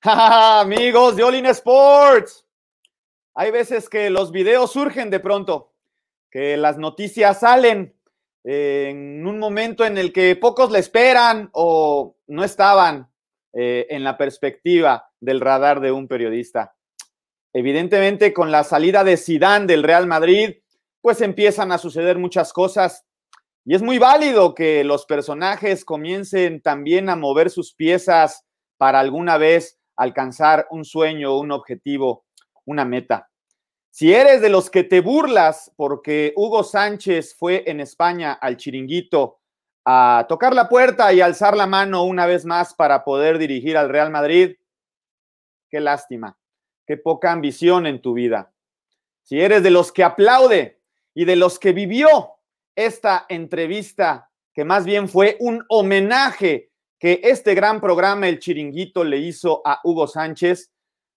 Amigos de All In Sports, hay veces que los videos surgen de pronto, que las noticias salen en un momento en el que pocos le esperan o no estaban en la perspectiva del radar de un periodista. Evidentemente, con la salida de Zidane del Real Madrid, pues empiezan a suceder muchas cosas y es muy válido que los personajes comiencen también a mover sus piezas para alguna vez alcanzar un sueño, un objetivo, una meta. Si eres de los que te burlas porque Hugo Sánchez fue en España al Chiringuito a tocar la puerta y alzar la mano una vez más para poder dirigir al Real Madrid, qué lástima, qué poca ambición en tu vida. Si eres de los que aplaude y de los que vivió esta entrevista, que más bien fue un homenaje que este gran programa, El Chiringuito, le hizo a Hugo Sánchez,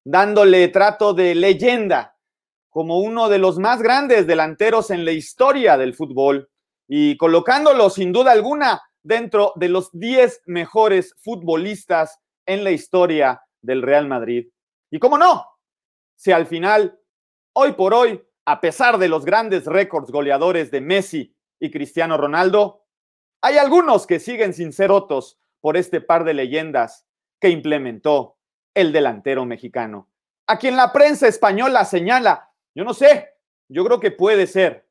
dándole trato de leyenda como uno de los más grandes delanteros en la historia del fútbol y colocándolo sin duda alguna dentro de los 10 mejores futbolistas en la historia del Real Madrid. Y cómo no, si al final, hoy por hoy, a pesar de los grandes récords goleadores de Messi y Cristiano Ronaldo, hay algunos que siguen sin ser otros por este par de leyendas que implementó el delantero mexicano, a quien la prensa española señala, yo no sé, yo creo que puede ser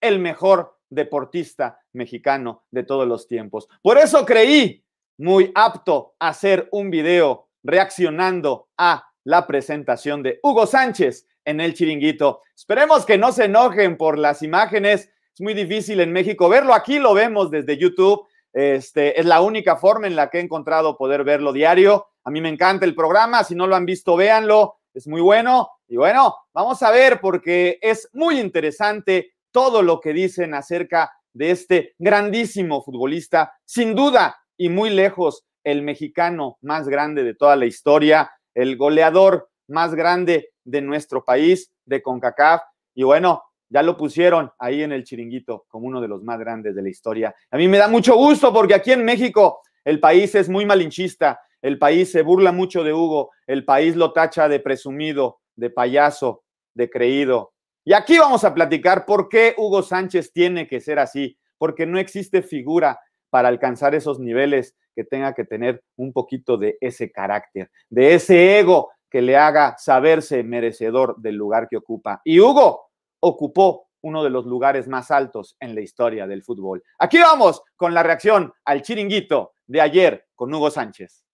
el mejor deportista mexicano de todos los tiempos. Por eso creí muy apto hacer un video reaccionando a la presentación de Hugo Sánchez en El Chiringuito. Esperemos que no se enojen por las imágenes. Es muy difícil en México verlo. Aquí lo vemos desde YouTube. Es la única forma en la que he encontrado poder verlo diario. A mí me encanta el programa. Si no lo han visto, véanlo. Es muy bueno. Y bueno, vamos a ver porque es muy interesante todo lo que dicen acerca de este grandísimo futbolista. Sin duda y muy lejos, el mexicano más grande de toda la historia, el goleador más grande de nuestro país, de CONCACAF. Y bueno, ya lo pusieron ahí en El Chiringuito como uno de los más grandes de la historia. A mí me da mucho gusto porque aquí en México el país es muy malinchista, el país se burla mucho de Hugo, el país lo tacha de presumido, de payaso, de creído. Y aquí vamos a platicar por qué Hugo Sánchez tiene que ser así, porque no existe figura para alcanzar esos niveles que tenga que tener un poquito de ese carácter, de ese ego que le haga saberse merecedor del lugar que ocupa. Y Hugo ocupó uno de los lugares más altos en la historia del fútbol. Aquí vamos con la reacción al Chiringuito de ayer con Hugo Sánchez.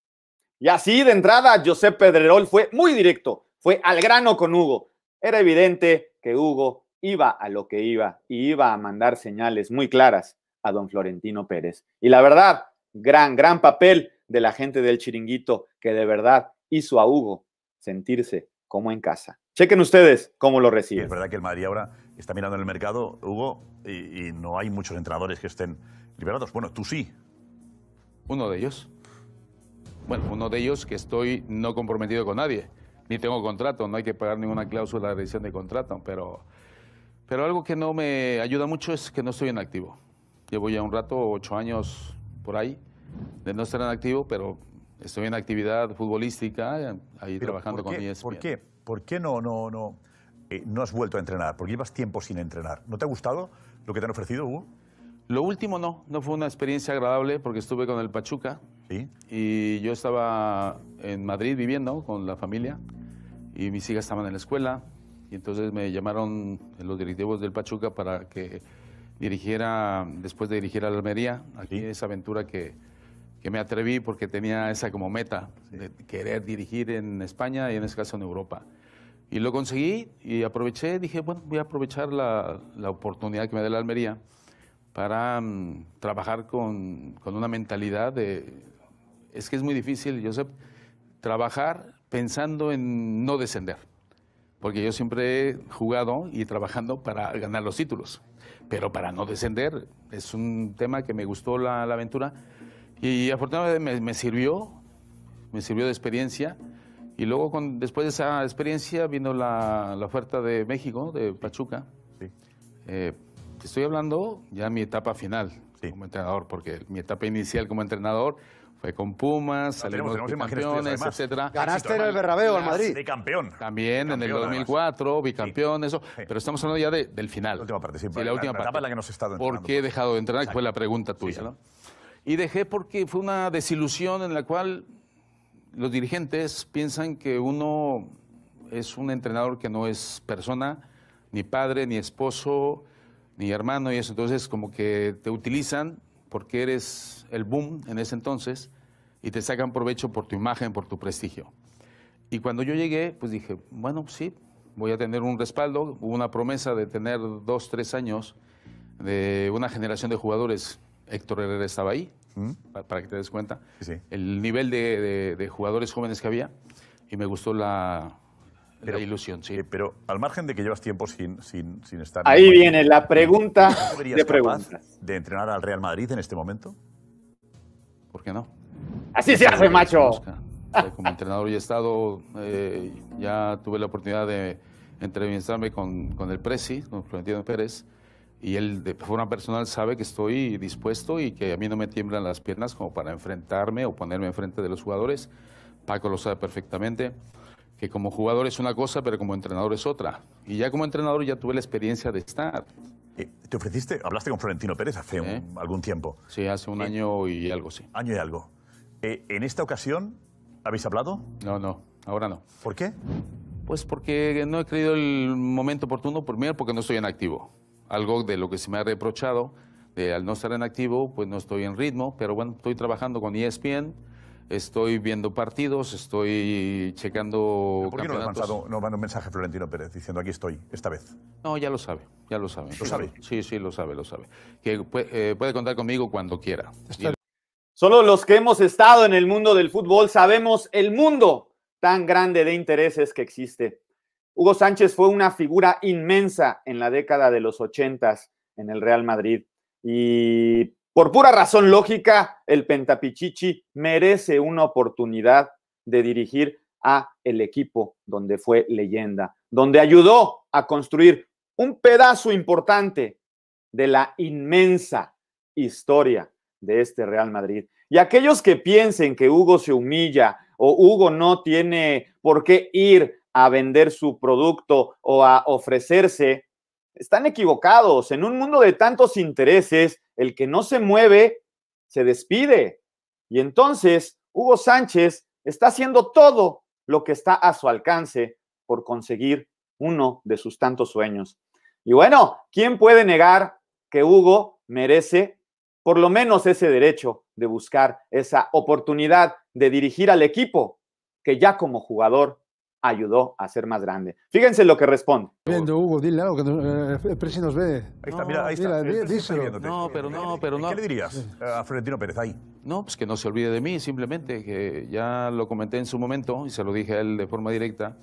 Y así de entrada, Josep Pedrerol fue muy directo, fue al grano con Hugo. Era evidente que Hugo iba a lo que iba y iba a mandar señales muy claras a don Florentino Pérez. Y la verdad, gran papel de la gente del Chiringuito que de verdad hizo a Hugo sentirse como en casa. Chequen ustedes cómo lo reciben. Es verdad que el Madrid ahora está mirando en el mercado, Hugo, y no hay muchos entrenadores que estén liberados. Bueno, tú sí. Uno de ellos. Bueno, uno de ellos que estoy no comprometido con nadie. Ni tengo contrato, no hay que pagar ninguna cláusula de rescisión de contrato. Pero algo que no me ayuda mucho es que no estoy en activo. Llevo ya un rato, 8 años por ahí, de no estar en activo, pero estoy en actividad futbolística, ahí trabajando con ESPN. ¿Por qué no has vuelto a entrenar? Porque llevas tiempo sin entrenar. ¿No te ha gustado lo que te han ofrecido, Hugo? Lo último no fue una experiencia agradable porque estuve con el Pachuca. ¿Sí? Y yo estaba en Madrid viviendo con la familia y mis hijas estaban en la escuela y entonces me llamaron los directivos del Pachuca para que dirigiera, después de dirigir a la Almería, aquí ¿Sí? esa aventura que me atreví porque tenía esa como meta, sí, de querer dirigir en España y en este caso en Europa. Y lo conseguí y aproveché, dije, bueno, voy a aprovechar la oportunidad que me da la Almería para trabajar con una mentalidad de... Es que es muy difícil, Josep, trabajar pensando en no descender, porque yo siempre he jugado y trabajando para ganar los títulos, pero para no descender es un tema que me gustó la aventura y afortunadamente me sirvió de experiencia y luego después de esa experiencia vino la oferta de México, de Pachuca. Sí. Estoy hablando ya mi etapa final, sí, como entrenador, porque mi etapa inicial como entrenador Fue con Pumas, tenemos salimos imágenes tuyas, campeones, además. etcétera. Ganaste en el Bernabéu, al Madrid. De campeón. También en el Campeón, 2004, bicampeón, Sí. eso. Sí. Pero estamos hablando ya del final. La última parte, sí. la última etapa parte. en la que nos has estado ¿Por entrenando. qué he dejado de entrenar? Que fue la Exacto. pregunta tuya, Sí, sí. ¿no? Y dejé porque fue una desilusión en la cual los dirigentes piensan que uno es un entrenador que no es persona, ni padre, ni esposo, ni hermano, y eso. Entonces, como que te utilizan porque eres el boom en ese entonces y te sacan provecho por tu imagen, por tu prestigio. Y cuando yo llegué, pues dije, bueno, pues sí, voy a tener un respaldo. Hubo una promesa de tener 2, 3 años de una generación de jugadores. Héctor Herrera estaba ahí, para que te des cuenta. Sí, sí. El nivel de jugadores jóvenes que había, y me gustó la ilusión, sí. Pero al margen de que llevas tiempo sin estar... Ahí viene la pregunta ¿No te verías de capaz preguntas. de entrenar al Real Madrid en este momento? ¿Por qué no? Así se hace, macho. Como entrenador ya he estado, ya tuve la oportunidad de entrevistarme con el Presi, con Florentino Pérez, y él de forma personal sabe que estoy dispuesto y que a mí no me tiemblan las piernas como para enfrentarme o ponerme enfrente de los jugadores. Paco lo sabe perfectamente, que como jugador es una cosa, pero como entrenador es otra. Y ya como entrenador ya tuve la experiencia de estar. ¿Te ofreciste? Hablaste con Florentino Pérez hace algún tiempo. Sí, hace un año y algo, sí. Año y algo. ¿En esta ocasión habéis hablado? No, ahora no. ¿Por qué? Pues porque no he creído el momento oportuno, primero porque no estoy en activo. Algo de lo que se me ha reprochado, al no estar en activo, pues no estoy en ritmo, pero bueno, estoy trabajando con ESPN, estoy viendo partidos, estoy checando ¿Por qué no le has campeonatos. mandado un mensaje a Florentino Pérez diciendo aquí estoy, esta vez? No, ya lo sabe, ya lo sabe. ¿Lo sabe? Sí, lo sabe. Que puede contar conmigo cuando quiera. Solo los que hemos estado en el mundo del fútbol sabemos el mundo tan grande de intereses que existe. Hugo Sánchez fue una figura inmensa en la década de los 80s en el Real Madrid. Y por pura razón lógica, el Pentapichichi merece una oportunidad de dirigir a el equipo donde fue leyenda, donde ayudó a construir un pedazo importante de la inmensa historia de este Real Madrid. Y aquellos que piensen que Hugo se humilla o Hugo no tiene por qué ir a vender su producto o a ofrecerse, están equivocados. En un mundo de tantos intereses, el que no se mueve, se despide. Y entonces, Hugo Sánchez está haciendo todo lo que está a su alcance por conseguir uno de sus tantos sueños. Y bueno, ¿quién puede negar que Hugo merece por lo menos ese derecho de buscar esa oportunidad de dirigir al equipo que ya como jugador ayudó a ser más grande? Fíjense lo que responde. Viendo, Hugo, dile algo, que el Presi nos ve. Ahí está, mira, ahí está. Mira, El Presi está díselo. viéndote. No, pero no. ¿Qué le dirías a Florentino Pérez ahí? No, pues que no se olvide de mí, simplemente, que ya lo comenté en su momento y se lo dije a él de forma directa,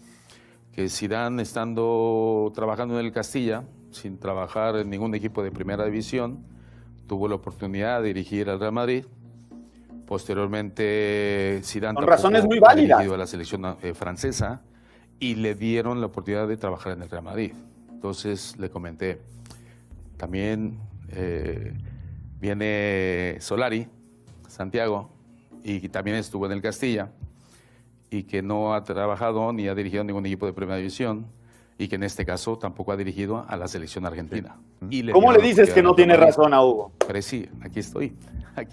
que Zidane, estando trabajando en el Castilla, sin trabajar en ningún equipo de primera división, tuvo la oportunidad de dirigir al Real Madrid. Posteriormente, Zidane Con razones muy ha válidas. dirigido a la selección francesa y le dieron la oportunidad de trabajar en el Real Madrid. Entonces le comenté, también viene Solari, Santiago, y también estuvo en el Castilla, y que no ha trabajado ni ha dirigido ningún equipo de primera división, y que en este caso tampoco ha dirigido a la selección argentina. Y ¿Cómo le dieron la dices que no oportunidad tiene al Real Madrid. razón a Hugo? Pero sí, aquí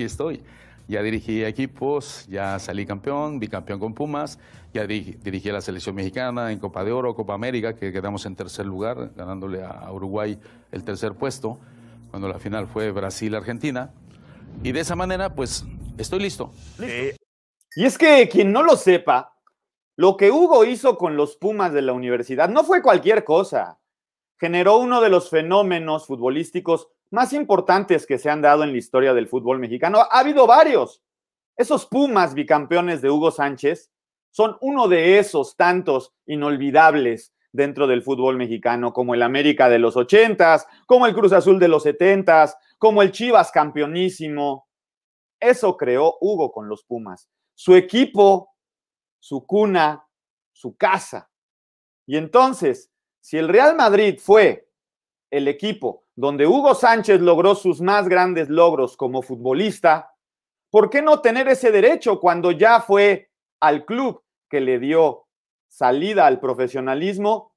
estoy. Ya dirigí equipos, ya salí campeón, bicampeón con Pumas, ya dirigí a la selección mexicana en Copa de Oro, Copa América, que quedamos en tercer lugar, ganándole a Uruguay el tercer puesto, cuando la final fue Brasil-Argentina. Y de esa manera, pues, estoy listo. Y es que quien no lo sepa, lo que Hugo hizo con los Pumas de la universidad no fue cualquier cosa. Generó uno de los fenómenos futbolísticos más importantes que se han dado en la historia del fútbol mexicano. Ha habido varios. Esos Pumas bicampeones de Hugo Sánchez son uno de esos tantos inolvidables dentro del fútbol mexicano, como el América de los 80s, como el Cruz Azul de los 70s, como el Chivas campeonísimo. Eso creó Hugo con los Pumas. Su equipo, su cuna, su casa. Y entonces, si el Real Madrid fue el equipo donde Hugo Sánchez logró sus más grandes logros como futbolista, ¿por qué no tener ese derecho cuando ya fue al club que le dio salida al profesionalismo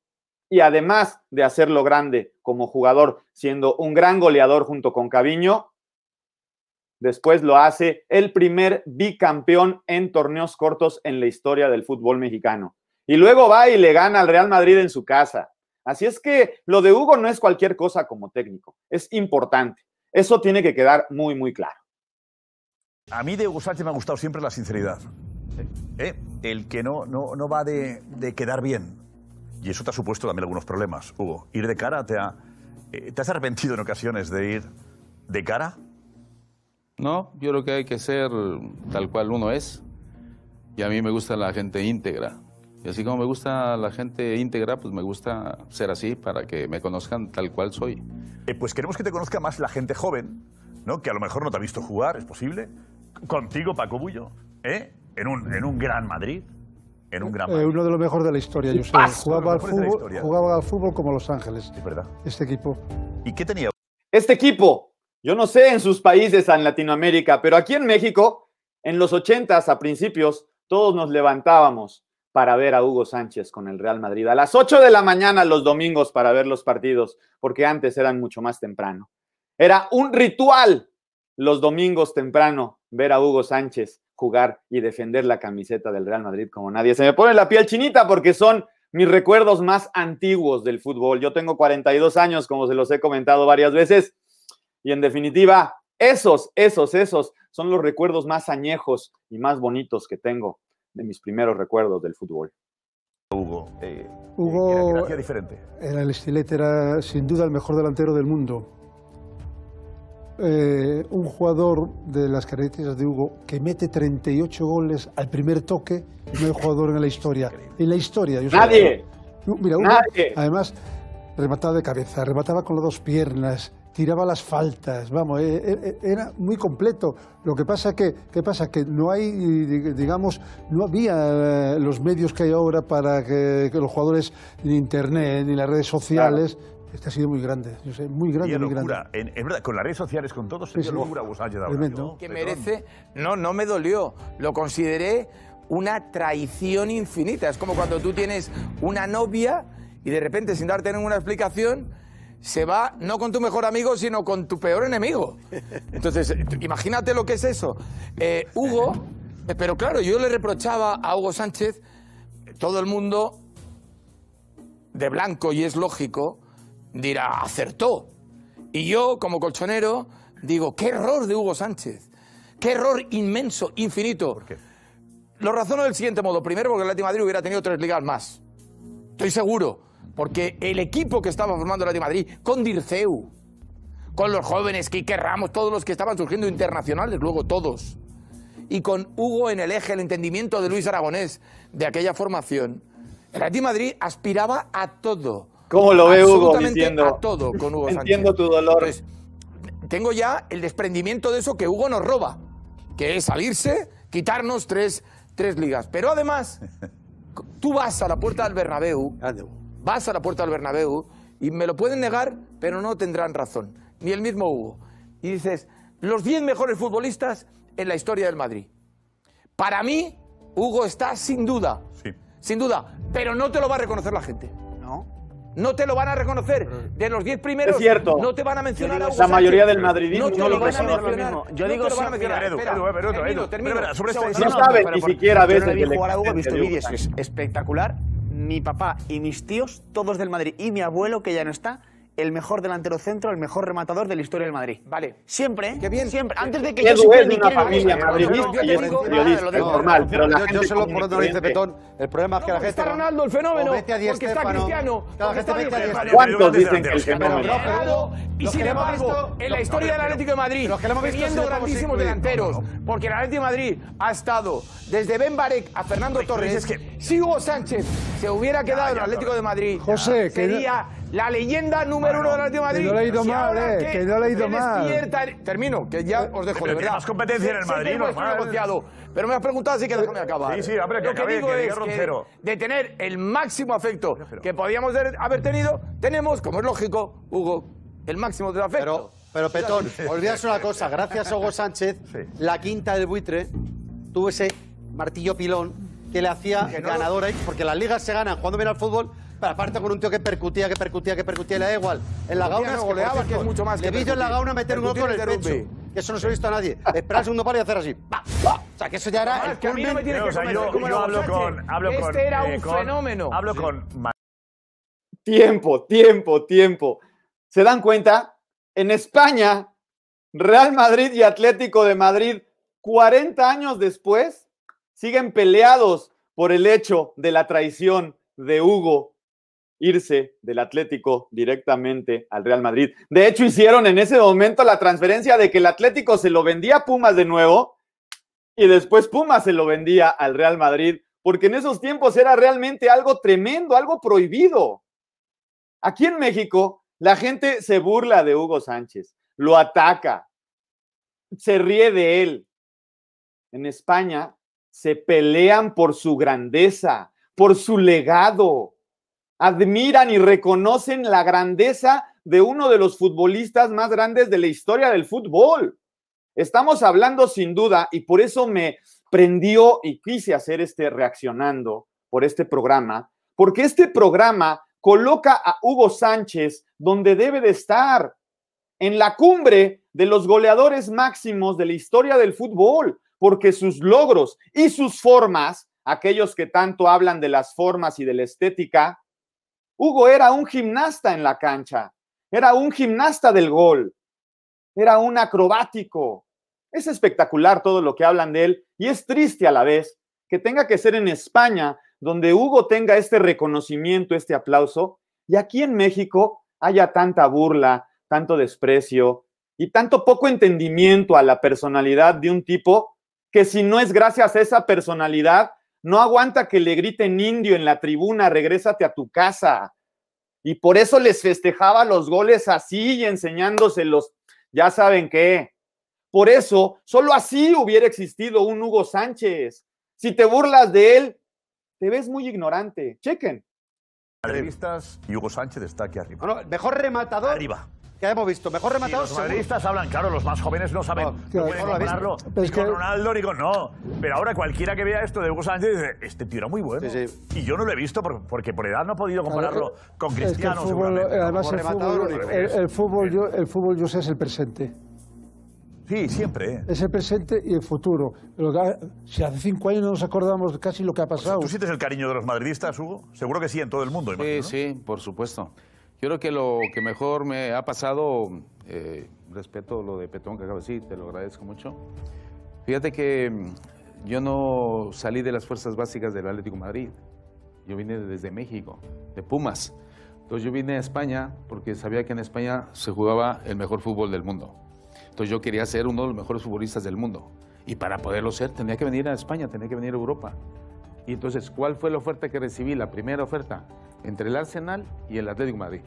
y además de hacerlo grande como jugador, siendo un gran goleador junto con Caviño, después lo hace el primer bicampeón en torneos cortos en la historia del fútbol mexicano? Y luego va y le gana al Real Madrid en su casa. Así es que lo de Hugo no es cualquier cosa como técnico, es importante. Eso tiene que quedar muy, muy claro. A mí de Hugo Sánchez me ha gustado siempre la sinceridad. El que no va de quedar bien. Y eso te ha supuesto también algunos problemas, Hugo. Ir de cara, ¿te has arrepentido en ocasiones de ir de cara? No, yo creo que hay que ser tal cual uno es. Y a mí me gusta la gente íntegra. Y así como me gusta la gente íntegra, pues me gusta ser así para que me conozcan tal cual soy. Pues queremos que te conozca más la gente joven, ¿no? Que a lo mejor no te ha visto jugar, es posible. Contigo, Paco Bullo, en un gran Madrid. En un gran Madrid. Uno de los mejores de la historia, yo sé. Jugaba al fútbol como Los Ángeles. Es verdad. Este equipo. ¿Y qué tenía? Este equipo, yo no sé en sus países en Latinoamérica, pero aquí en México, en los 80s a principios, todos nos levantábamos para ver a Hugo Sánchez con el Real Madrid a las 8 de la mañana los domingos para ver los partidos, porque antes eran mucho más temprano. Era un ritual los domingos temprano ver a Hugo Sánchez jugar y defender la camiseta del Real Madrid como nadie. Se me pone la piel chinita porque son mis recuerdos más antiguos del fútbol. Yo tengo 42 años, como se los he comentado varias veces, y en definitiva, esos son los recuerdos más añejos y más bonitos que tengo de mis primeros recuerdos del fútbol. Hugo, Hugo ¿qué hacía diferente? Era el estilete, era sin duda el mejor delantero del mundo. Un jugador de las características de Hugo que mete 38 goles al primer toque, no hay jugador en la historia. En la historia. ¡Nadie! Mira, Hugo, ¡Nadie! Además, remataba de cabeza, remataba con las dos piernas, tiraba las faltas, vamos, era muy completo. Lo que pasa que no hay, digamos, no había los medios que hay ahora para que los jugadores, ni internet, ni las redes sociales... Claro. Este ha sido muy grande, yo sé, muy grande, muy locura. grande. Es verdad, con las redes sociales, con todo, sería locura Hugo Sánchez ahora, ¿no? Que merece... No me dolió. Lo consideré una traición infinita. Es como cuando tú tienes una novia y de repente, sin darte ninguna explicación, se va no con tu mejor amigo, sino con tu peor enemigo. Entonces, imagínate lo que es eso. Hugo... Pero claro, yo le reprochaba a Hugo Sánchez, todo el mundo de blanco, y es lógico, dirá, acertó. Y yo, como colchonero, digo, qué error de Hugo Sánchez. Qué error inmenso, infinito. ¿Por qué? Lo razono del siguiente modo. Primero, porque el Atlético de Madrid hubiera tenido 3 ligas más. Estoy seguro. Porque el equipo que estaba formando el Atlético de Madrid, con Dirceu, con los jóvenes, Quique Ramos, todos los que estaban surgiendo internacionales, luego todos, y con Hugo en el eje, el entendimiento de Luis Aragonés, de aquella formación, el Atlético de Madrid aspiraba a todo. ¿Cómo lo ve Hugo diciendo? A todo con Hugo Sánchez. Entiendo tu dolor. Entonces, tengo ya el desprendimiento de eso que Hugo nos roba, que es salirse, quitarnos tres ligas. Pero además, tú vas a la puerta del Bernabéu, y me lo pueden negar, pero no tendrán razón, ni el mismo Hugo. Y dices, los 10 mejores futbolistas en la historia del Madrid. Para mí, Hugo está sin duda, pero no te lo va a reconocer la gente. No te lo van a reconocer. De los 10 primeros, es cierto. No te van a mencionar a Hugo La mayoría Sánchez. del madridismo no lo van a mencionar. mencionar. Yo digo, no saben ni siquiera a veces. Yo no vi jugar a Hugo, he visto vídeos, es espectacular. Mi papá y mis tíos, todos del Madrid, y mi abuelo, que ya no está, el mejor delantero centro, el mejor rematador de la historia del Madrid. Vale. Siempre, Qué bien. siempre. Antes de que Edu yo es de una familia madridista y es periodista, es normal. Pero la gente yo sé lo por donde lo dice Petón. El problema es que la gente... Está Ronaldo, el fenómeno, porque está Cristiano. ¿Cuántos dicen que el fenómeno? Y sin embargo, en la historia del Atlético de Madrid, teniendo grandísimos delanteros, porque el Atlético de Madrid ha estado desde Ben Barek a Fernando Torres. Si Hugo Sánchez se hubiera quedado en el Atlético de Madrid, sería la leyenda número 1 del Atlético de Madrid. Que no le ha ido mal, que no le ha ido mal. Termino, que ya os dejo, de verdad. Más competencia en el Madrid, negociado, pero me has preguntado, así que déjame acabar. Sí, hombre, lo que digo es que de tener el máximo afecto que podíamos haber tenido, tenemos, como es lógico, Hugo, el máximo de afecto. Pero Petón, olvidas una cosa, gracias a Hugo Sánchez, la quinta del buitre tuvo ese martillo pilón que le hacía ganador ahí, porque las ligas se ganan jugando bien al fútbol, pero aparte con un tío que percutía, y le da igual. En la Gauna no goleaba, que es mucho más le vi yo en la Gauna meter un gol con el pecho. Que eso no se lo he visto a nadie. Esperar el segundo palo y hacer así. ¡Pah! ¡Pah! O sea, que eso ya era el que a mí no me tiene que convencer como yo hablo con... Este era un fenómeno. Hablo con... Tiempo. ¿Se dan cuenta? En España, Real Madrid y Atlético de Madrid, 40 años después, siguen peleados por el hecho de la traición de Hugo irse del Atlético directamente al Real Madrid. De hecho, hicieron en ese momento la transferencia de que el Atlético se lo vendía a Pumas de nuevo y después Pumas se lo vendía al Real Madrid, porque en esos tiempos era realmente algo tremendo, algo prohibido. Aquí en México, la gente se burla de Hugo Sánchez, lo ataca, se ríe de él. En España se pelean por su grandeza, por su legado. Admiran y reconocen la grandeza de uno de los futbolistas más grandes de la historia del fútbol. Estamos hablando sin duda, y por eso me prendió y quise hacer reaccionando por este programa, porque este programa coloca a Hugo Sánchez donde debe de estar, en la cumbre de los goleadores máximos de la historia del fútbol, porque sus logros y sus formas, aquellos que tanto hablan de las formas y de la estética, Hugo era un gimnasta en la cancha, era un gimnasta del gol, era un acrobático. Es espectacular todo lo que hablan de él y es triste a la vez que tenga que ser en España donde Hugo tenga este reconocimiento, este aplauso, y aquí en México haya tanta burla, tanto desprecio y tanto poco entendimiento a la personalidad de un tipo que si no es gracias a esa personalidad, no aguanta que le griten indio en la tribuna, regrésate a tu casa. Y por eso les festejaba los goles así y enseñándoselos, ya saben qué. Por eso, solo así hubiera existido un Hugo Sánchez. Si te burlas de él, te ves muy ignorante. Chequen. Madridistas y Hugo Sánchez está aquí arriba. Bueno, mejor rematador. Arriba. Que hemos visto. Mejor rematador. Los madridistas hablan, claro, los más jóvenes no saben. No pueden compararlo ni con Ronaldo ni con... No, pero ahora cualquiera que vea esto de Hugo Sánchez dice, este tío era muy bueno. Sí, sí. Y yo no lo he visto porque por edad no he podido compararlo con Cristiano. Es que el fútbol, además el fútbol, yo sé, es el presente. Sí, siempre. Es el presente y el futuro. Si hace 5 años no nos acordamos casi lo que ha pasado. ¿Tú sientes el cariño de los madridistas, Hugo? Seguro que sí, en todo el mundo. Imagino, sí, ¿no? Por supuesto. Yo creo que lo que mejor me ha pasado, respeto lo de Petón que acabo de decir, te lo agradezco mucho. Fíjate que yo no salí de las fuerzas básicas del Atlético de Madrid. Yo vine desde México, de Pumas. Entonces yo vine a España porque sabía que en España se jugaba el mejor fútbol del mundo. Entonces yo quería ser uno de los mejores futbolistas del mundo. Y para poderlo ser tenía que venir a España, tenía que venir a Europa. Y entonces, ¿cuál fue la oferta que recibí? La primera oferta, entre el Arsenal y el Atlético de Madrid.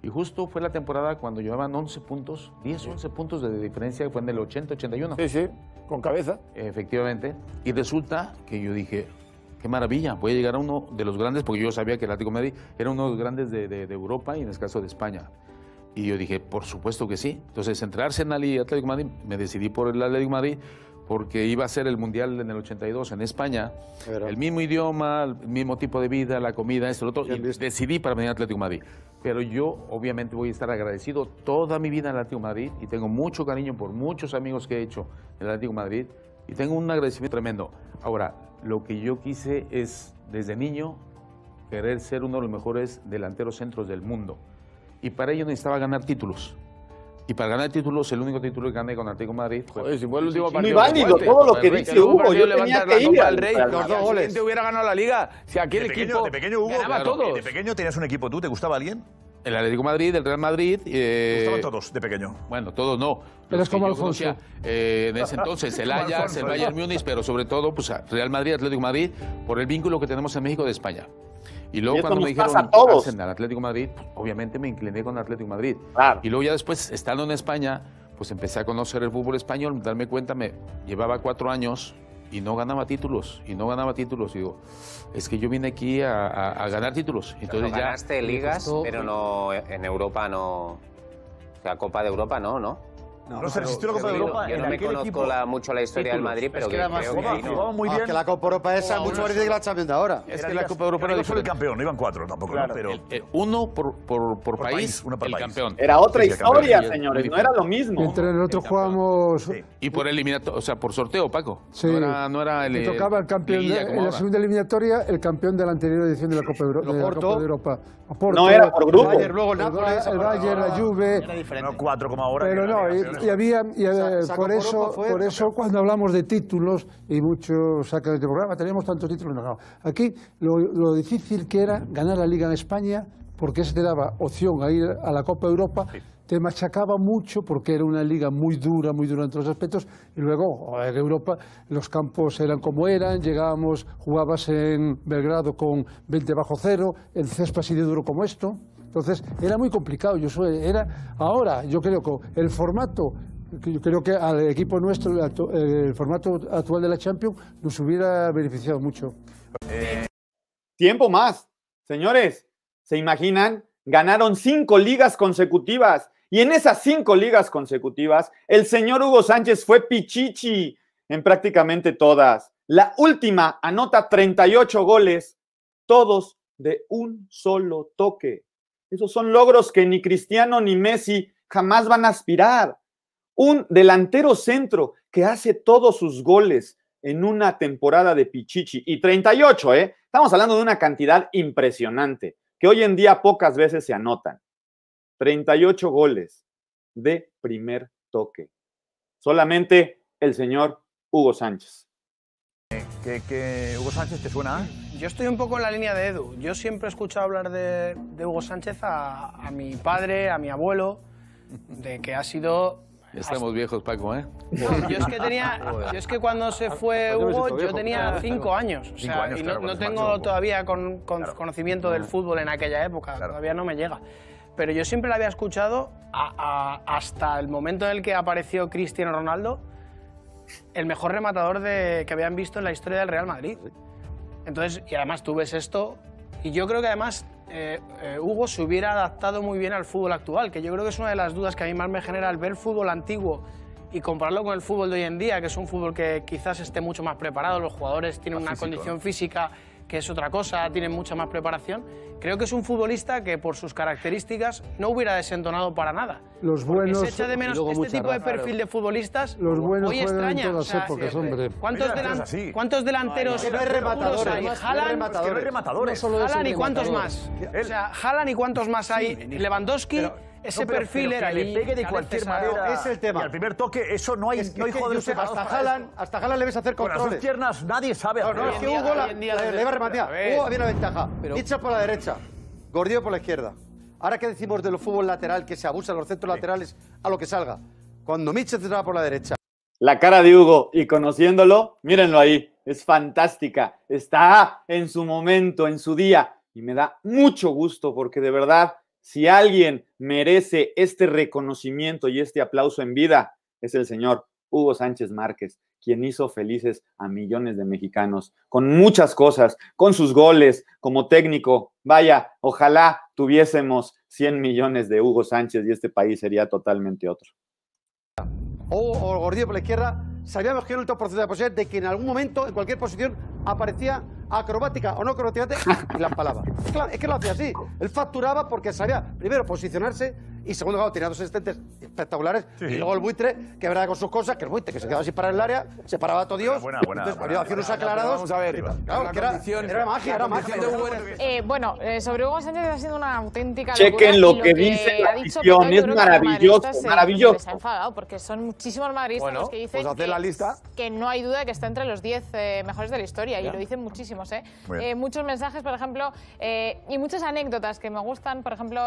Y justo fue la temporada cuando llevaban 11 puntos, 10, 11 puntos de diferencia, que fue en el 80-81. Sí, sí, con cabeza. Efectivamente. Y resulta que yo dije, qué maravilla, voy a llegar a uno de los grandes, porque yo sabía que el Atlético de Madrid era uno de los grandes de Europa y en el caso de España. Y yo dije, por supuesto que sí. Entonces, entre Arsenal y Atlético de Madrid, me decidí por el Atlético de Madrid, porque iba a ser el Mundial en el 82 en España, el mismo idioma, el mismo tipo de vida, la comida, esto, lo otro, y decidí para venir al Atlético de Madrid. Pero yo, obviamente, voy a estar agradecido toda mi vida en el Atlético de Madrid y tengo mucho cariño por muchos amigos que he hecho en el Atlético de Madrid y tengo un agradecimiento tremendo. Ahora, lo que yo quise es, desde niño, querer ser uno de los mejores delanteros centros del mundo. Y para ello necesitaba ganar títulos. Y para ganar títulos, el único título que gané con Atlético de Madrid fue... si fue el último partido... Muy válido todo lo que dice Hugo. Yo tenía que ir al Rey. Los 2 goles. Si hubiera ganado la Liga, si aquel equipo de pequeño, Hugo, ganaba todos. ¿De pequeño tenías un equipo tú? ¿Te gustaba alguien? El Atlético de Madrid, el Real Madrid... ¿Te gustaban todos de pequeño? Bueno, todos no. Pero es como Alfonso. En ese entonces, el Ajax, el Bayern Múnich, pero sobre todo, pues Real Madrid, Atlético de Madrid, por el vínculo que tenemos en México de España. Y luego cuando me dijeron al Atlético de Madrid, pues, obviamente me incliné con el Atlético de Madrid. Claro. Y luego ya después, estando en España, pues empecé a conocer el fútbol español, darme cuenta, me llevaba 4 años y no ganaba títulos, y digo, es que yo vine aquí a ganar títulos. Entonces ganaste ligas, pero no, en Europa no... La Copa de Europa no. No se resistió la Copa de Europa. Yo no me conozco mucho la historia del Madrid, pero creo que ahí no. Jugaba muy bien. que la Copa Europa esa mucho más difícil que la Champions de ahora. Es que la Copa Europa no era iba solo el diferente. campeón, no iban 4 tampoco, ¿no? Pero Uno por país, uno por el país. campeón. Era otra Sí, sí, historia, campeón. señores, no era lo mismo. Entre nosotros jugamos. Y por eliminatorio, o sea, por sorteo, Paco. Sí. No era el. Le tocaba el campeón liguilla como en la ahora. segunda eliminatoria, el campeón de la anterior edición de la Copa, de la Copa de Europa. Oporto, No era por grupo. Bayern, luego el Nápoles. Bayern, la Juve. Era diferente. no 4 como ahora. Pero que no, era y campeones. había, Saco por Europa fue por eso cuando hablamos de títulos, y muchos sacan este programa, teníamos tantos títulos, no. Aquí lo difícil que era ganar la Liga en España, porque eso te daba opción a ir a la Copa Europa, te machacaba mucho porque era una liga muy dura en todos los aspectos, y luego en Europa los campos eran como eran, llegábamos, jugabas en Belgrado con 20 bajo cero, el césped así de duro como esto, entonces era muy complicado. Ahora yo creo que el formato, yo creo que al equipo nuestro, el formato actual de la Champions nos hubiera beneficiado mucho. Tiempo más. Señores, ¿se imaginan? Ganaron 5 ligas consecutivas. Y en esas 5 ligas consecutivas, el señor Hugo Sánchez fue pichichi en prácticamente todas. La última anota 38 goles, todos de un solo toque. Esos son logros que ni Cristiano ni Messi jamás van a aspirar. Un delantero centro que hace todos sus goles en una temporada de pichichi. Y 38, ¿eh? Estamos hablando de una cantidad impresionante, que hoy en día pocas veces se anotan. 38 goles de primer toque. Solamente el señor Hugo Sánchez. ¿Qué Hugo Sánchez te suena? Yo estoy un poco en la línea de Edu. Yo siempre he escuchado hablar de Hugo Sánchez a mi padre, a mi abuelo, de que ha sido... Estamos viejos, Paco, ¿eh? No, yo es que cuando se fue Hugo, yo tenía 5 años. O sea, y no tengo todavía conocimiento del fútbol en aquella época. Todavía no me llega. Pero yo siempre la había escuchado hasta el momento en el que apareció Cristiano Ronaldo, el mejor rematador que habían visto en la historia del Real Madrid. Entonces, y además tú ves esto, y yo creo que además Hugo se hubiera adaptado muy bien al fútbol actual, que yo creo que es una de las dudas que a mí más me genera al ver el fútbol antiguo y compararlo con el fútbol de hoy en día, que es un fútbol que quizás esté mucho más preparado, los jugadores tienen una condición física que es otra cosa, tienen mucha más preparación. Creo que es un futbolista que por sus características no hubiera desentonado para nada. Los buenos, se echa de menos este tipo de perfil de futbolistas. Los buenos hoy juegan en extraña. todas épocas, hombre. ¿Cuántos delanteros no hay rematadores, hay? no hay rematadores. Haaland y cuántos más. O sea, Haaland y cuántos más hay. Lewandowski, ese perfil era. Que le pegue de cualquier manera. Es el tema. Y al primer toque, eso no hay, no hay jugadores. Hasta Haaland le ves hacer con las dos controles. piernas nadie sabe hacer. No, es que Hugo le va a rematear. Hugo había una ventaja. Mitchell por la derecha, Gordillo por la izquierda. Ahora que decimos de los fútbol lateral, que se abusa de los centros laterales a lo que salga. Cuando Mitchell entraba por la derecha. La cara de Hugo, y conociéndolo, mírenlo ahí, es fantástica. Está en su momento, en su día, y me da mucho gusto porque de verdad, si alguien merece este reconocimiento y este aplauso en vida, es el señor Hugo Sánchez Márquez, quien hizo felices a millones de mexicanos con muchas cosas, con sus goles, como técnico. Vaya, ojalá tuviésemos 100 millones de Hugo Sánchez y este país sería totalmente otro. O Gordillo por la izquierda, sabíamos que era un alto porcentaje de posibilidad de que en algún momento, en cualquier posición, aparecía acrobática o no acrobática y la empalaba. Es que lo hacía así. Él facturaba porque sabía, primero, posicionarse y segundo, claro, tenía dos asistentes espectaculares. Sí. Y luego el buitre, que verdad con sus cosas, que el buitre, que se quedaba así para el área, se paraba todo Dios. Entonces, hacía unos aclarados. Vamos a ver. Claro, que era magia, era magia. Bueno, sobre Hugo Sánchez ha sido una auténtica Chequen lo que dice la afición, es maravilloso, maravilloso. Se ha enfadado porque son muchísimos madridistas los que dicen que no hay duda de que está entre los 10 mejores de la historia, y lo dicen muchísimos. Muchos mensajes, por ejemplo, y muchas anécdotas que me gustan. Por ejemplo,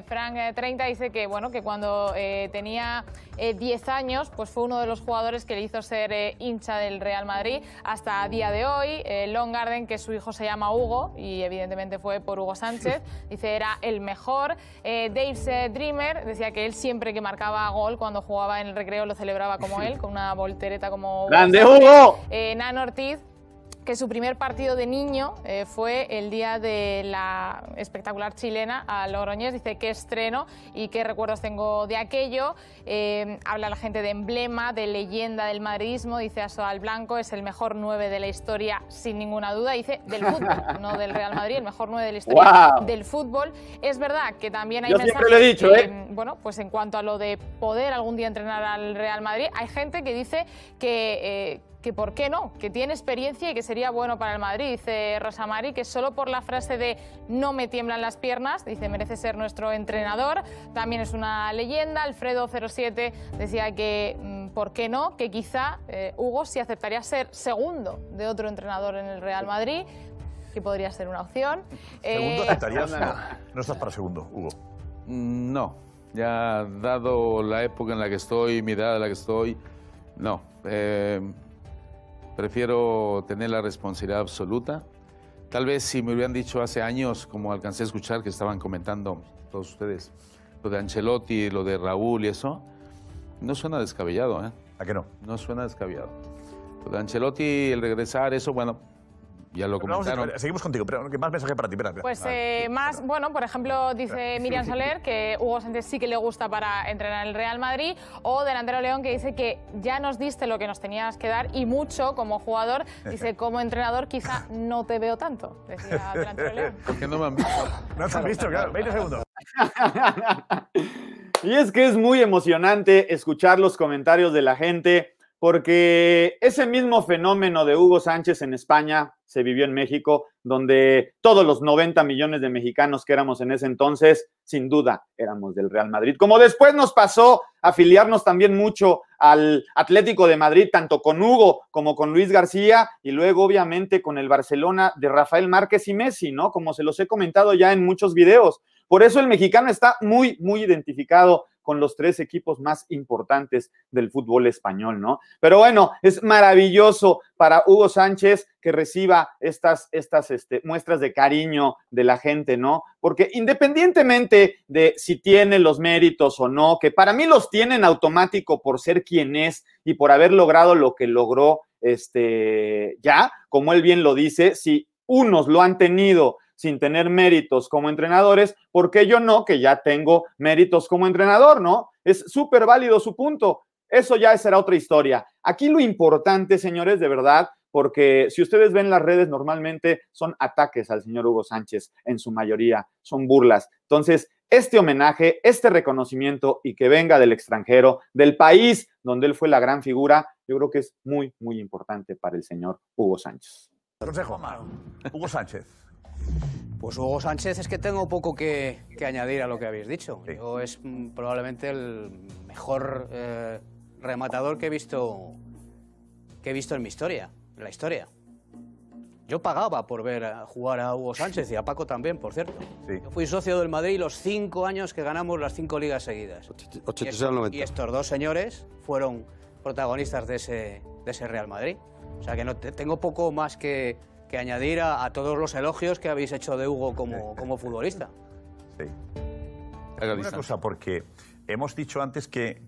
Frank 30 dice que, bueno, que cuando tenía 10 años, pues fue uno de los jugadores que le hizo ser hincha del Real Madrid hasta a día de hoy. Long Garden, que su hijo se llama Hugo y evidentemente fue por Hugo Sánchez, dice era el mejor. Dave's Dreamer decía que él siempre que marcaba gol cuando jugaba en el recreo lo celebraba como él, con una voltereta como ¡Grande Hugo! Nan Ortiz que su primer partido de niño fue el día de la espectacular chilena a Logroñés. Dice qué estreno y qué recuerdos tengo de aquello. Habla la gente de emblema, de leyenda del madridismo. Dice Asoal Blanco es el mejor 9 de la historia sin ninguna duda. Dice del fútbol, no del Real Madrid, el mejor 9 de la historia del fútbol. Es verdad que también hay Yo mensajes, siempre lo he dicho, bueno, pues en cuanto a lo de poder algún día entrenar al Real Madrid, hay gente que dice que por qué no, que tiene experiencia y que sería bueno para el Madrid. Dice Rosa Mari que solo por la frase de no me tiemblan las piernas, dice merece ser nuestro entrenador, también es una leyenda. Alfredo07 decía que por qué no, que quizá Hugo sí aceptaría ser segundo de otro entrenador en el Real Madrid, que podría ser una opción. ¿Segundo aceptarías? No estás para segundo, Hugo. No, ya dado la época en la que estoy, mi edad en la que estoy, no. Prefiero tener la responsabilidad absoluta. Tal vez si me hubieran dicho hace años, como alcancé a escuchar que estaban comentando todos ustedes, lo de Ancelotti, lo de Raúl y eso, no suena descabellado, ¿eh? ¿A qué no? No suena descabellado. Lo de Ancelotti, el regresar, eso, bueno, ya lo comentaron. Seguimos contigo, pero más mensaje para ti. Espera. Pues más, bueno, por ejemplo, dice Miriam Soler que Hugo Sánchez sí que le gusta para entrenar el Real Madrid, o Delantero León que dice que ya nos diste lo que nos tenías que dar y mucho como jugador. Dice, como entrenador quizá no te veo tanto, decía Delantero León. Porque no me han visto. No te han visto, claro. 20 segundos. Y es que es muy emocionante escuchar los comentarios de la gente, porque ese mismo fenómeno de Hugo Sánchez en España se vivió en México, donde todos los 90 millones de mexicanos que éramos en ese entonces, sin duda, éramos del Real Madrid. Como después nos pasó afiliarnos también mucho al Atlético de Madrid, tanto con Hugo como con Luis García, y luego obviamente con el Barcelona de Rafael Márquez y Messi, ¿no? Como se los he comentado ya en muchos videos. Por eso el mexicano está muy, muy identificado con los 3 equipos más importantes del fútbol español, ¿no? Pero bueno, es maravilloso para Hugo Sánchez que reciba estas muestras de cariño de la gente, ¿no? Porque independientemente de si tiene los méritos o no, que para mí los tiene en automático por ser quien es y por haber logrado lo que logró, ya, como él bien lo dice, si unos lo han tenido sin tener méritos como entrenadores, ¿por qué yo no? Que ya tengo méritos como entrenador, ¿no? Es súper válido su punto. Eso ya será otra historia. Aquí lo importante, señores, de verdad, porque si ustedes ven las redes, normalmente son ataques al señor Hugo Sánchez, en su mayoría, son burlas. Entonces, este homenaje, este reconocimiento y que venga del extranjero, del país donde él fue la gran figura, yo creo que es muy, muy importante para el señor Hugo Sánchez. Consejo, Hugo Sánchez. Pues Hugo Sánchez es que tengo poco que añadir a lo que habéis dicho. Sí. Yo es probablemente el mejor rematador que he visto en mi historia, en la historia. Yo pagaba por ver jugar a Hugo Sánchez y a Paco también, por cierto. Sí. Yo fui socio del Madrid los 5 años que ganamos las 5 ligas seguidas. 86 al 90. Y estos 2 señores fueron protagonistas de ese Real Madrid. O sea que no tengo poco más que añadir a todos los elogios que habéis hecho de Hugo como futbolista. Sí. Una cosa, porque hemos dicho antes que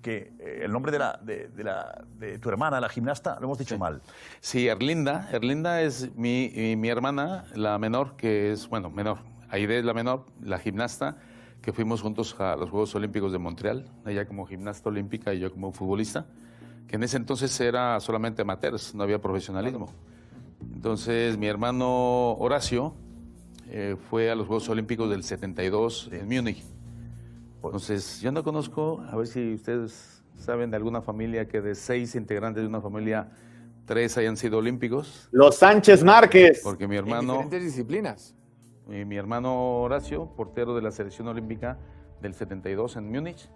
el nombre de tu hermana, la gimnasta, lo hemos dicho mal. Sí, Erlinda. Erlinda es mi hermana, la menor, que es, bueno, menor. Aide es la menor, la gimnasta, que fuimos juntos a los Juegos Olímpicos de Montreal, ella como gimnasta olímpica y yo como futbolista, que en ese entonces era solamente amateurs, no había profesionalismo. Entonces, mi hermano Horacio fue a los Juegos Olímpicos del 72 en Múnich. Entonces, yo no conozco, a ver si ustedes saben de alguna familia que de 6 integrantes de una familia, 3 hayan sido olímpicos. Los Sánchez Márquez. Porque mi hermano... En diferentes disciplinas. Mi hermano Horacio, portero de la selección olímpica del 72 en Múnich.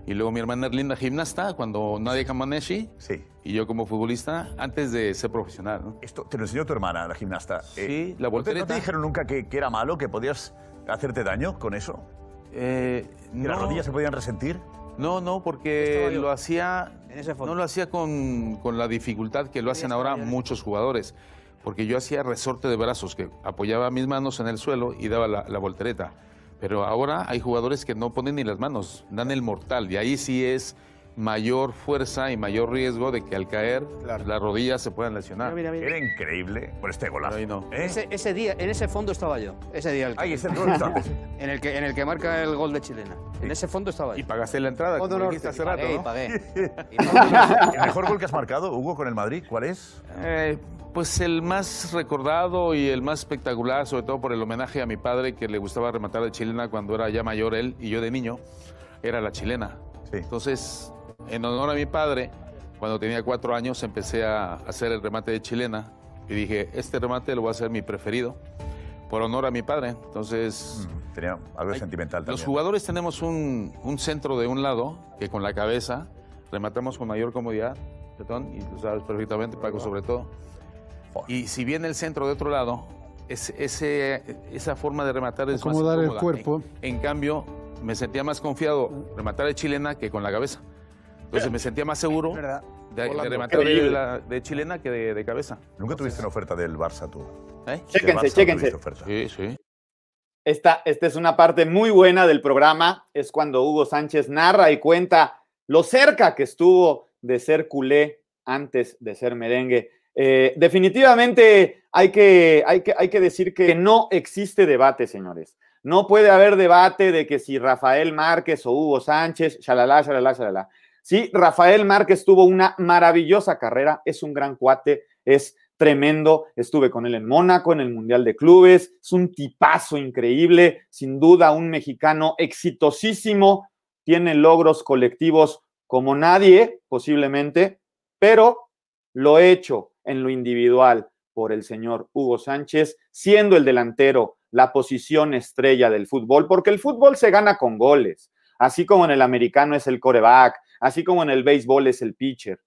Y luego mi hermana Erlinda, gimnasta, cuando Nadia Comaneci. Sí. Y yo como futbolista, antes de ser profesional, ¿no? Esto te lo enseñó tu hermana, la gimnasta. Sí, la voltereta. ¿No te dijeron nunca que era malo, que podías hacerte daño con eso? ¿Que las rodillas se podían resentir? No, porque lo hacía, no lo hacía con la dificultad que lo hacen ahora muchos jugadores. Porque yo hacía resorte de brazos, que apoyaba mis manos en el suelo y daba la voltereta. Pero ahora hay jugadores que no ponen ni las manos, dan el mortal. Y ahí sí es mayor fuerza y mayor riesgo de que al caer las rodillas se puedan lesionar. Mira. Era increíble por este golazo. Ahí no. Ese día, en ese fondo estaba yo. Ese día. En el que marca el gol de Chilena. En ese fondo estaba yo. Y pagaste la entrada, como dijiste hace rato, ¿no? Pagué. ¿El mejor gol que has marcado, Hugo, con el Madrid, cuál es? Pues el más recordado y el más espectacular, sobre todo por el homenaje a mi padre, que le gustaba rematar de chilena cuando era ya mayor él y yo de niño, era la chilena. Sí. Entonces, en honor a mi padre, cuando tenía 4 años empecé a hacer el remate de chilena y dije, este remate lo voy a hacer mi preferido, por honor a mi padre. Entonces... tenía algo sentimental también. Los jugadores tenemos un centro de un lado que con la cabeza rematamos con mayor comodidad, y lo sabes perfectamente, Paco, sobre todo. Y si viene el centro de otro lado, esa forma de rematar es más acomodar incómoda. el cuerpo. En cambio, me sentía más confiado rematar de chilena que con la cabeza. Entonces me sentía más seguro de rematar de chilena que de cabeza. ¿Nunca tuviste una oferta del Barça tú? Chéquense. Sí. Esta es una parte muy buena del programa, es cuando Hugo Sánchez narra y cuenta lo cerca que estuvo de ser culé antes de ser merengue. Definitivamente hay que decir que no existe debate, señores. No puede haber debate de que si Rafael Márquez o Hugo Sánchez, shalala. Sí, Rafael Márquez tuvo una maravillosa carrera, es un gran cuate, es tremendo, estuve con él en Mónaco, en el Mundial de Clubes, es un tipazo increíble, sin duda un mexicano exitosísimo, tiene logros colectivos como nadie, posiblemente, pero lo hecho en lo individual por el señor Hugo Sánchez, siendo el delantero la posición estrella del fútbol, porque el fútbol se gana con goles, así como en el americano es el quarterback, así como en el béisbol es el pitcher.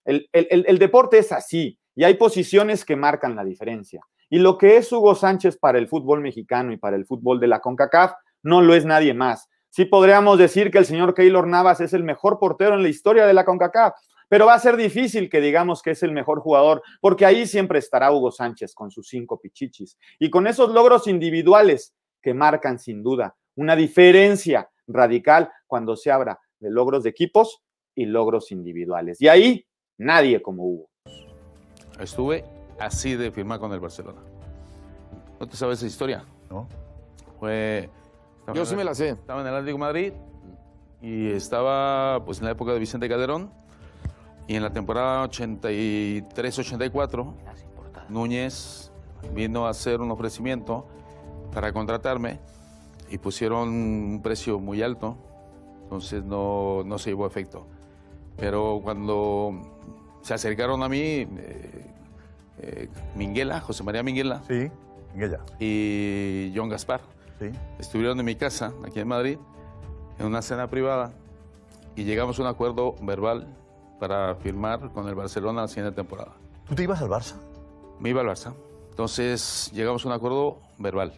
El deporte es así, y hay posiciones que marcan la diferencia. Y lo que es Hugo Sánchez para el fútbol mexicano y para el fútbol de la CONCACAF, no lo es nadie más. Sí podríamos decir que el señor Keylor Navas es el mejor portero en la historia de la CONCACAF, pero va a ser difícil que digamos que es el mejor jugador, porque ahí siempre estará Hugo Sánchez con sus 5 pichichis y con esos logros individuales que marcan sin duda una diferencia radical cuando se habla de logros de equipos y logros individuales. Y ahí nadie como Hugo. Estuve así de firmar con el Barcelona. ¿No te sabes esa historia? No. Yo sí me la sé. Estaba en el Atlético de Madrid y estaba pues en la época de Vicente Calderón y en la temporada 83-84 Núñez vino a hacer un ofrecimiento para contratarme y pusieron un precio muy alto, entonces no se llevó a efecto. Pero cuando se acercaron a mí, Minguela, José María Minguela. Sí, Minguella. Y Joan Gaspar. Sí. Estuvieron en mi casa, aquí en Madrid, en una cena privada, y llegamos a un acuerdo verbal para firmar con el Barcelona la siguiente temporada. ¿Tú te ibas al Barça? Me iba al Barça. Entonces llegamos a un acuerdo verbal.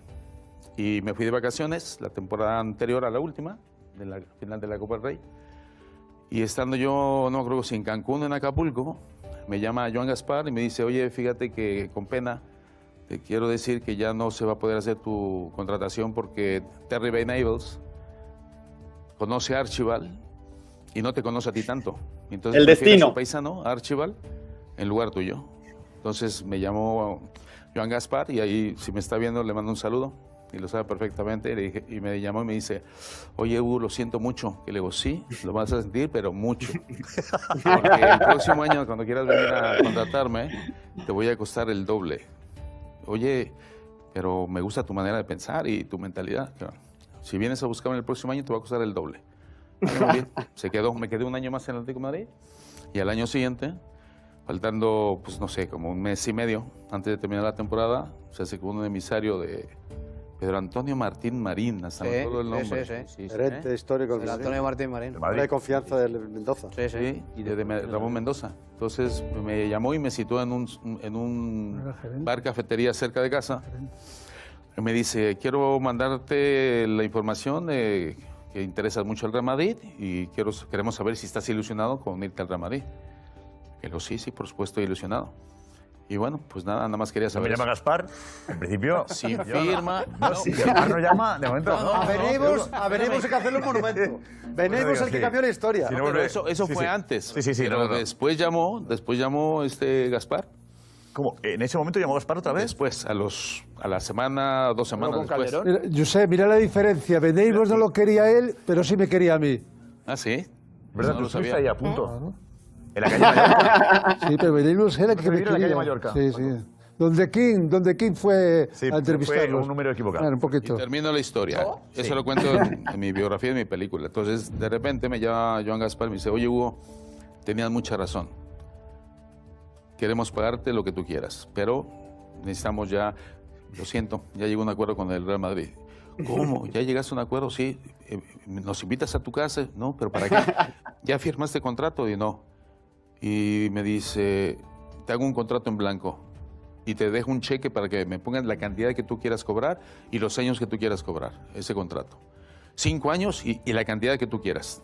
Y me fui de vacaciones la temporada anterior a la última, de la final de la Copa del Rey. Y estando yo, no creo si en Cancún, en Acapulco, me llama Joan Gaspar y me dice, oye, fíjate que con pena te quiero decir que ya no se va a poder hacer tu contratación porque Terry Venables conoce a Archibald y no te conoce a ti tanto. Entonces, el destino. A su paisano, a Archibald, en lugar tuyo. Entonces me llamó Joan Gaspar y ahí, si me está viendo, le mando un saludo. Y lo sabe perfectamente, le dije, y me llamó y me dice, oye, Hugo, lo siento mucho. Y le digo, sí, lo vas a sentir, pero mucho. Porque el próximo año, cuando quieras venir a contratarme, te voy a costar el doble. Oye, pero me gusta tu manera de pensar y tu mentalidad. Si vienes a buscarme el próximo año, te va a costar el doble. Bien, me quedé un año más en el Atlético de Madrid y al año siguiente, faltando, pues no sé, como un mes y medio antes de terminar la temporada, se acercó un emisario de Pedro Antonio Martín Marín, hasta me acuerdo el nombre. Sí. Gerente histórico. Pedro Antonio Martín Marín. De confianza de Mendoza. Sí, y de Ramón Mendoza. Entonces me llamó y me citó en un bar cafetería cerca de casa. Me dice, quiero mandarte la información que interesas mucho al Real Madrid y queremos saber si estás ilusionado con irte al Real Madrid. Que sí, por supuesto, ilusionado. Y bueno, pues nada más quería saber. ¿Me llama Gaspar? En principio. Sin firma. No, si Gaspar no llama, de momento. A Venebus hay que hacerle un monumento. Venebus es el que cambió la historia. Pero eso fue antes. Sí. Pero después llamó Gaspar. ¿Cómo? ¿En ese momento llamó Gaspar otra vez? Después, a la semana, 2 semanas después. Mira, Josep, mira la diferencia. Venebus no lo quería él, pero sí me quería a mí. Ah, ¿sí? ¿Verdad? No Tú lo sabía. estuviste ahí a punto. En la calle Mallorca. Sí, pero Venebus era el que me en la calle quería. Mallorca. Sí. Donde King fue a entrevistarlos. Fue un número equivocado. Un poquito. Y termino la historia. Eso lo cuento en mi biografía, en mi película. Entonces, de repente me llama Joan Gaspar y me dice, oye, Hugo, tenías mucha razón. Queremos pagarte lo que tú quieras, pero necesitamos ya, lo siento, ya llegó un acuerdo con el Real Madrid. ¿Cómo? ¿Ya llegaste a un acuerdo? Sí. ¿Nos invitas a tu casa? No, ¿pero para qué? ¿Ya firmaste contrato? Y no. Y me dice, te hago un contrato en blanco y te dejo un cheque para que me pongas la cantidad que tú quieras cobrar y los años que tú quieras cobrar, ese contrato. 5 años y la cantidad que tú quieras.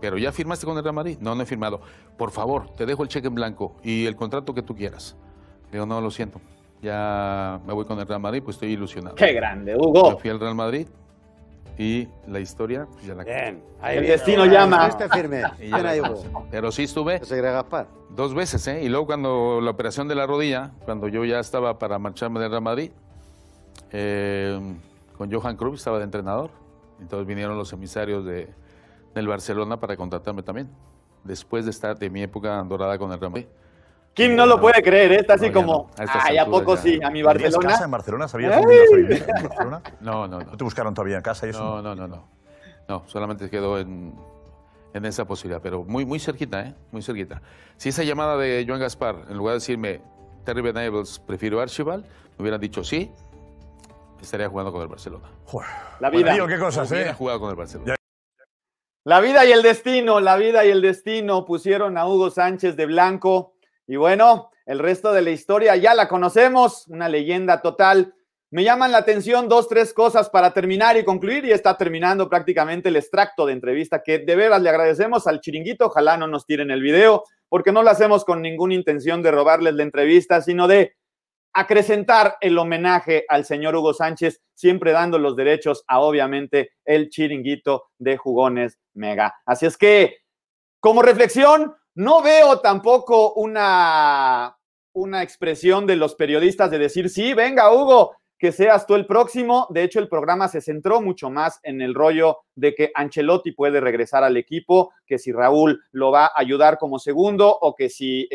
¿Pero ya firmaste con el Real Madrid? No he firmado. Por favor, te dejo el cheque en blanco y el contrato que tú quieras. Digo, no, lo siento. Ya me voy con el Real Madrid, pues estoy ilusionado. ¡Qué grande, Hugo! Me fui al Real Madrid y la historia ya la Bien. El destino llama. Esté firme. Bien ahí, Hugo. Pero sí estuve Se cree Gaspar. 2 veces, ¿eh? Y luego cuando la operación de la rodilla, cuando yo ya estaba para marcharme del Real Madrid, con Johan Cruyff estaba de entrenador. Entonces vinieron los emisarios del Barcelona para contratarme también. Después de estar de mi época dorada con el Real Madrid. Kim no lo puede creer, ¿eh? Está así No, como, ya no. A estas ay, ¿a alturas poco ya sí? no. A mi ¿Tenías Barcelona. casa en Barcelona? ¿Sabías dónde ibas a vivir en Barcelona? No. ¿No te buscaron todavía en casa y eso? No, solamente quedó en esa posibilidad, pero muy cerquita, ¿eh? Muy cerquita. Si esa llamada de Joan Gaspar, en lugar de decirme Terry Venables, prefiero Archibald, me hubieran dicho sí, estaría jugando con el Barcelona. La vida. Tío, qué cosas, Hubiera ¿eh? jugado con el Barcelona. La vida y el destino pusieron a Hugo Sánchez de blanco. Y bueno, el resto de la historia ya la conocemos, una leyenda total. Me llaman la atención 2, 3 cosas para terminar y concluir, y está terminando prácticamente el extracto de entrevista que de veras le agradecemos al Chiringuito. Ojalá no nos tiren el video, porque no lo hacemos con ninguna intención de robarles la entrevista, sino de acrecentar el homenaje al señor Hugo Sánchez, siempre dando los derechos a, obviamente, el Chiringuito de Jugones Mega. Así es que, como reflexión, no veo tampoco una expresión de los periodistas de decir, sí, venga, Hugo, que seas tú el próximo. De hecho, el programa se centró mucho más en el rollo de que Ancelotti puede regresar al equipo, que si Raúl lo va a ayudar como segundo o que si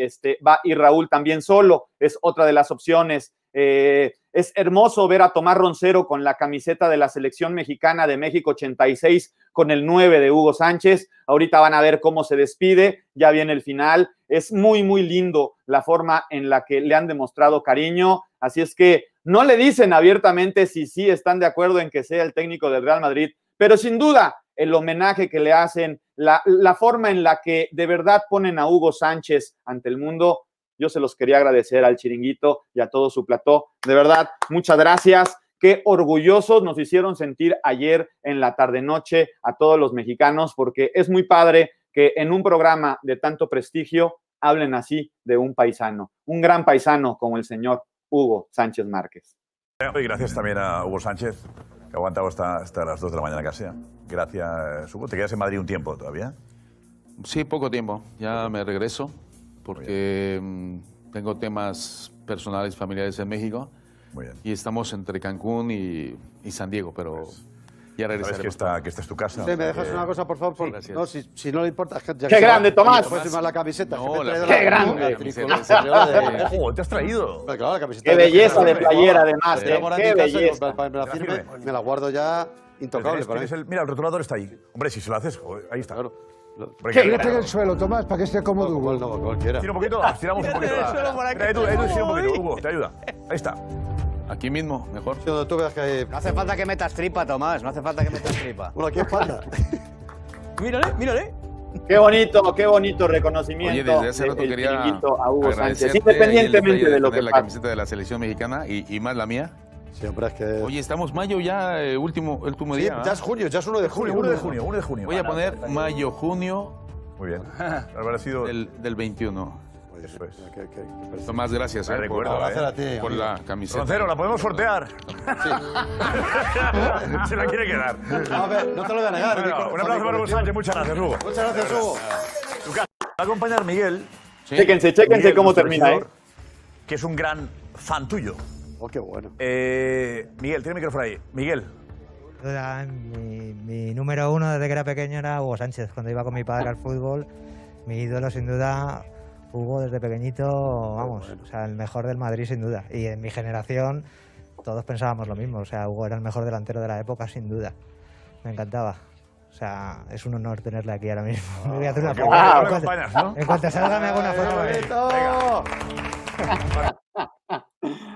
va a ir Raúl también solo, es otra de las opciones. Es hermoso ver a Tomás Roncero con la camiseta de la selección mexicana de México 86 con el 9 de Hugo Sánchez. Ahorita van a ver cómo se despide, ya viene el final. Es muy lindo la forma en la que le han demostrado cariño. Así es que no le dicen abiertamente si sí están de acuerdo en que sea el técnico del Real Madrid, pero sin duda el homenaje que le hacen, la forma en la que de verdad ponen a Hugo Sánchez ante el mundo, yo se los quería agradecer al Chiringuito y a todo su plató. De verdad, muchas gracias. Qué orgullosos nos hicieron sentir ayer en la tarde-noche a todos los mexicanos, porque es muy padre que en un programa de tanto prestigio hablen así de un paisano, un gran paisano como el señor Hugo Sánchez Márquez. Y gracias también a Hugo Sánchez, que ha aguantado hasta las 2 de la mañana casi. Gracias, Hugo. ¿Te quedas en Madrid un tiempo todavía? Sí, poco tiempo. Ya me regreso porque tengo temas personales, familiares en México. Muy bien. Y estamos entre Cancún y San Diego, pero ya regresaremos. Sabes que esta es tu casa. Sí, me dejas una cosa, por favor. Sí, no, si no le importa. ¡Qué grande, Tomás! ¿Puedes firmar la camiseta? No, ¡Qué grande! ¡Ojo, te has traído! Claro, la camiseta. ¡Qué belleza de playera, además! ¡Qué belleza! Me la guardo ya intocable. Mira, el rotulador está ahí. Hombre, si se lo haces, ahí está. Claro. Tírate en el suelo, Tomás, para que esté cómodo, Hugo. No, cualquiera. Tira un poquito, tiramos un poquito. Edu, tira un poquito, Hugo, te ayuda. Ahí está. Aquí mismo, mejor. Tú veas que hay... No hace falta que metas tripa, Tomás, no hace falta que metas tripa. Bueno, aquí es falta. Mírale. Qué bonito reconocimiento. Oye, desde hace rato del quería Chiringuito a Hugo Sánchez, agradecerte independientemente de lo que la pase. camiseta de la selección mexicana y más la mía. Siempre es que... Oye, estamos mayo ya, último día. Ya es junio, ya es 1 de junio. 1 de junio. Voy a poner mayo, junio Muy bien. Habrá sido... del 21. Eso es. Tomás, gracias recuerdo, por la camiseta. Roncero, ¿la podemos sortear? Sí. Se la quiere quedar. A ver, no te lo voy a negar. Bueno, un aplauso para Hugo Sánchez. Muchas gracias, Hugo. Muchas gracias, Hugo. Va a acompañar Miguel. Sí. Chéquense Miguel, cómo termina, que es un gran fan tuyo. Oh, qué bueno. Miguel, tiene el micrófono ahí. Miguel. Mi número uno desde que era pequeño era Hugo Sánchez. Cuando iba con mi padre al fútbol, mi ídolo sin duda, Hugo desde pequeñito, vamos, o sea, el mejor del Madrid sin duda. Y en mi generación todos pensábamos lo mismo, o sea, Hugo era el mejor delantero de la época sin duda. Me encantaba. O sea, es un honor tenerle aquí ahora mismo. Me voy a hacer una foto. En cuanto salga me hago una foto.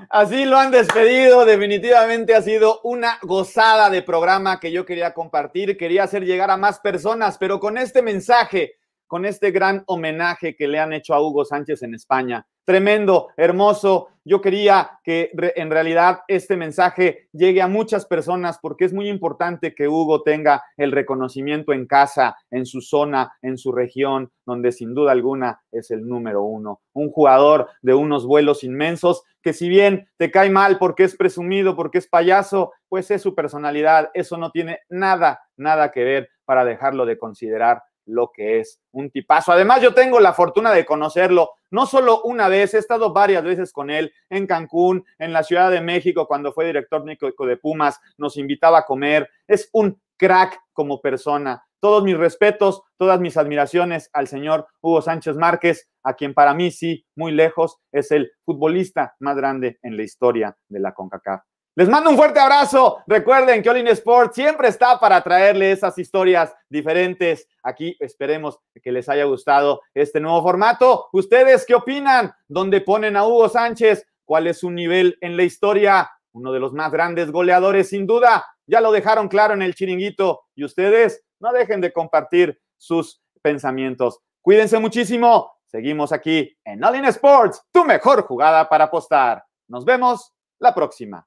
Así lo han despedido, definitivamente ha sido una gozada de programa que yo quería compartir, quería hacer llegar a más personas, pero con este mensaje, con este gran homenaje que le han hecho a Hugo Sánchez en España. Tremendo, hermoso. Yo quería que en realidad este mensaje llegue a muchas personas porque es muy importante que Hugo tenga el reconocimiento en casa, en su zona, en su región, donde sin duda alguna es el número uno. Un jugador de unos vuelos inmensos que si bien te cae mal porque es presumido, porque es payaso, pues es su personalidad. Eso no tiene nada que ver para dejarlo de considerar lo que es un tipazo. Además, yo tengo la fortuna de conocerlo, no solo una vez, he estado varias veces con él en Cancún, en la Ciudad de México, cuando fue director técnico de Pumas, nos invitaba a comer. Es un crack como persona. Todos mis respetos, todas mis admiraciones al señor Hugo Sánchez Márquez, a quien para mí sí, muy lejos, es el futbolista más grande en la historia de la CONCACAF. Les mando un fuerte abrazo. Recuerden que All In Sport siempre está para traerles esas historias diferentes. Aquí esperemos que les haya gustado este nuevo formato. ¿Ustedes qué opinan? ¿Dónde ponen a Hugo Sánchez? ¿Cuál es su nivel en la historia? Uno de los más grandes goleadores, sin duda. Ya lo dejaron claro en el chiringuito. Y ustedes no dejen de compartir sus pensamientos. Cuídense muchísimo. Seguimos aquí en All In Sports, tu mejor jugada para apostar. Nos vemos la próxima.